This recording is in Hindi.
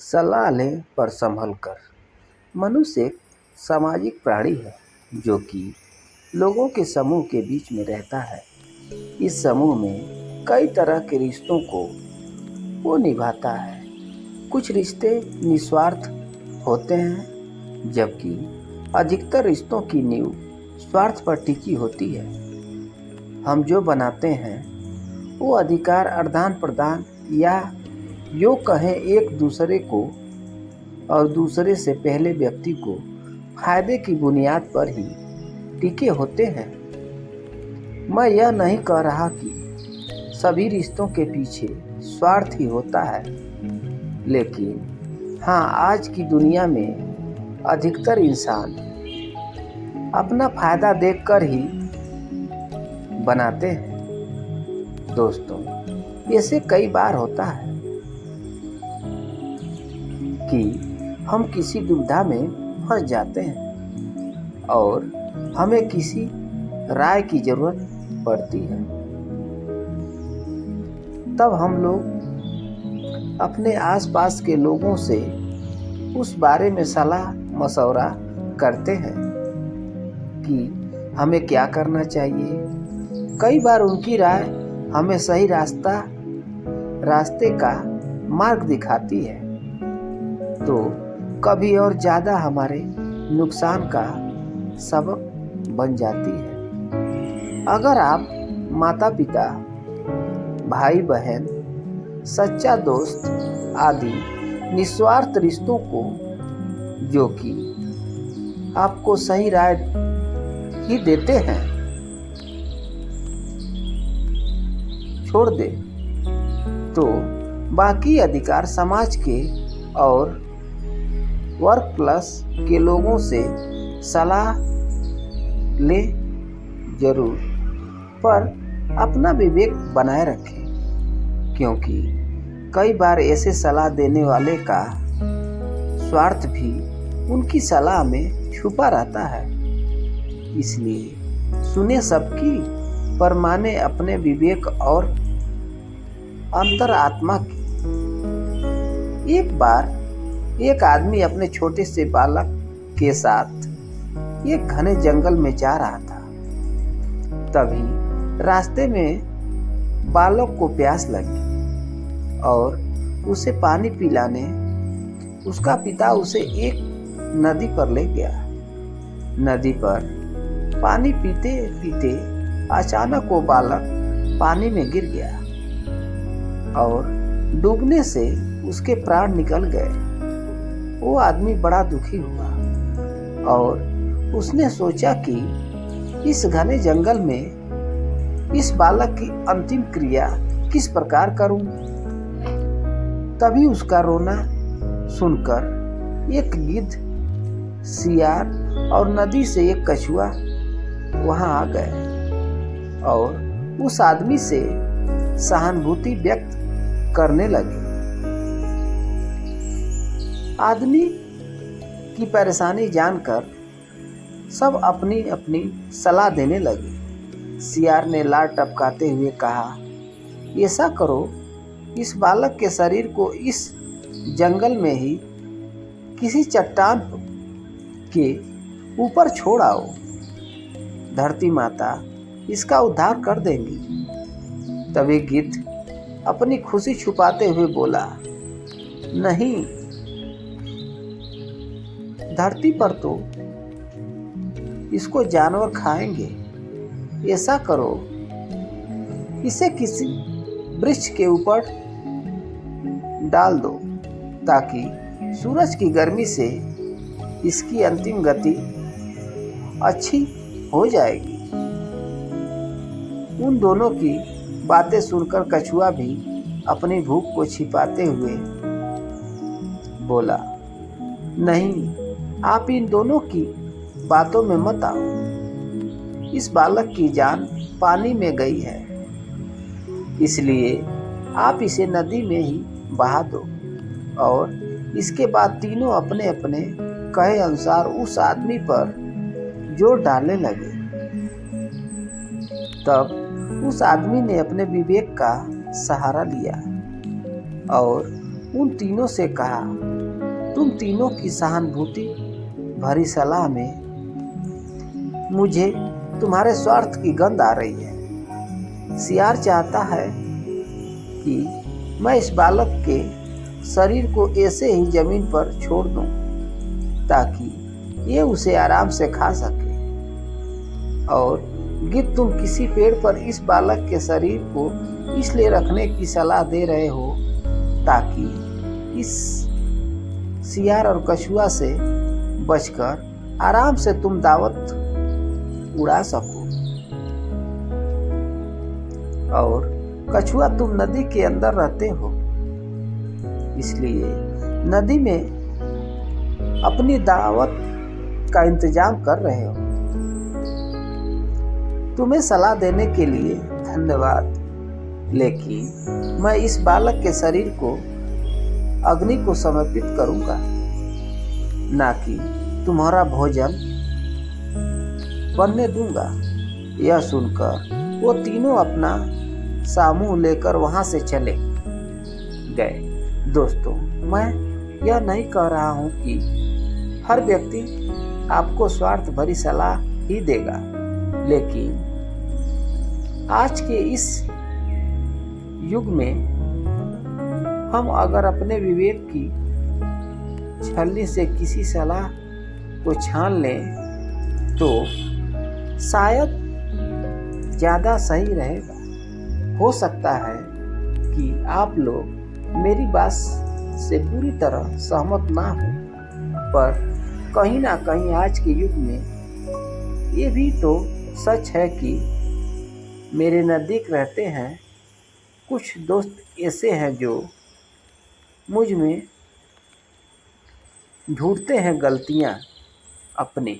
सलाह लें पर संभल कर। मनुष्य एक सामाजिक प्राणी है जो कि लोगों के समूह के बीच में रहता है। इस समूह में कई तरह के रिश्तों को वो निभाता है। कुछ रिश्ते निस्वार्थ होते हैं, जबकि अधिकतर रिश्तों की नींव स्वार्थ पर टिकी होती है। हम जो बनाते हैं वो अधिकार आदान प्रदान या यो कहें एक दूसरे को और दूसरे से पहले व्यक्ति को फायदे की बुनियाद पर ही टिके होते हैं। मैं यह नहीं कह रहा कि सभी रिश्तों के पीछे स्वार्थ ही होता है, लेकिन हाँ, आज की दुनिया में अधिकतर इंसान अपना फायदा देखकर ही बनाते हैं। दोस्तों, ऐसे कई बार होता है कि हम किसी दुविधा में फंस जाते हैं और हमें किसी राय की जरूरत पड़ती है। तब हम लोग अपने आसपास के लोगों से उस बारे में सलाह मशवरा करते हैं कि हमें क्या करना चाहिए। कई बार उनकी राय हमें सही रास्ते का मार्ग दिखाती है, तो कभी और ज़्यादा हमारे नुकसान का सबक बन जाती है। अगर आप माता पिता, भाई बहन, सच्चा दोस्त आदि निस्वार्थ रिश्तों को, जो कि आपको सही राय ही देते हैं, छोड़ दे, तो बाकी अधिकार समाज के और वर्क प्लस के लोगों से सलाह ले जरूर, पर अपना विवेक बनाए रखें, क्योंकि कई बार ऐसे सलाह देने वाले का स्वार्थ भी उनकी सलाह में छुपा रहता है। इसलिए सुने सबकी, पर माने अपने विवेक और अंतरात्मा की। एक बार एक आदमी अपने छोटे से बालक के साथ एक घने जंगल में जा रहा था। तभी रास्ते में बालक को प्यास लगी और उसे पानी पिलाने उसका पिता उसे एक नदी पर ले गया। नदी पर पानी पीते पीते अचानक वो बालक पानी में गिर गया और डूबने से उसके प्राण निकल गए। वो आदमी बड़ा दुखी हुआ और उसने सोचा कि इस घने जंगल में इस बालक की अंतिम क्रिया किस प्रकार करूं। तभी उसका रोना सुनकर एक गिद्ध, सियार और नदी से एक कछुआ वहां आ गए और उस आदमी से सहानुभूति व्यक्त करने लगे। आदमी की परेशानी जानकर सब अपनी अपनी सलाह देने लगे। सियार ने लार टपकाते हुए कहा, ऐसा करो, इस बालक के शरीर को इस जंगल में ही किसी चट्टान के ऊपर छोड़ आओ। धरती माता इसका उद्धार कर देंगी। तभी गिद्ध अपनी खुशी छुपाते हुए बोला, नहीं, धरती पर तो इसको जानवर खाएंगे। ऐसा करो, इसे किसी वृक्ष के ऊपर डाल दो, ताकि सूरज की गर्मी से इसकी अंतिम गति अच्छी हो जाएगी। उन दोनों की बातें सुनकर कछुआ भी अपनी भूख को छिपाते हुए बोला, नहीं, आप इन दोनों की बातों में मत आओ। इस बालक की जान पानी में गई है, इसलिए आप इसे नदी में ही बहा दो। और इसके बाद तीनों अपने अपने कहे अनुसार उस आदमी पर जोर डालने लगे। तब उस आदमी ने अपने विवेक का सहारा लिया और उन तीनों से कहा, तुम तीनों की सहानुभूति भरी सलाह में मुझे तुम्हारे स्वार्थ की गंध आ रही है। सियार चाहता है कि मैं इस बालक के शरीर को ऐसे ही जमीन पर छोड़ दूं ताकि ये उसे आराम से खा सके, और गिद्ध तुम किसी पेड़ पर इस बालक के शरीर को इसलिए रखने की सलाह दे रहे हो ताकि इस सियार और कछुआ से बचकर आराम से तुम दावत उड़ा सको। और कछुआ तुम नदी के अंदर रहते हो, इसलिए नदी में अपनी दावत का इंतजाम कर रहे हो। तुम्हें सलाह देने के लिए धन्यवाद, लेकिन मैं इस बालक के शरीर को अग्नि को समर्पित करूंगा, ना कि तुम्हारा भोजन बनने दूंगा। यह सुनकर वो तीनों अपना सामूह लेकर वहां से चले गए। दोस्तों, मैं यह नहीं कह रहा हूं कि हर व्यक्ति आपको स्वार्थ भरी सलाह ही देगा, लेकिन आज के इस युग में हम अगर अपने विवेक की छलनी से किसी सलाह को छान लें तो शायद ज़्यादा सही रहेगा। हो सकता है कि आप लोग मेरी बात से पूरी तरह सहमत ना हो, पर कहीं ना कहीं आज के युग में ये भी तो सच है कि मेरे नज़दीक रहते हैं कुछ दोस्त ऐसे हैं जो मुझ में ढूंढते हैं गलतियां अपनी।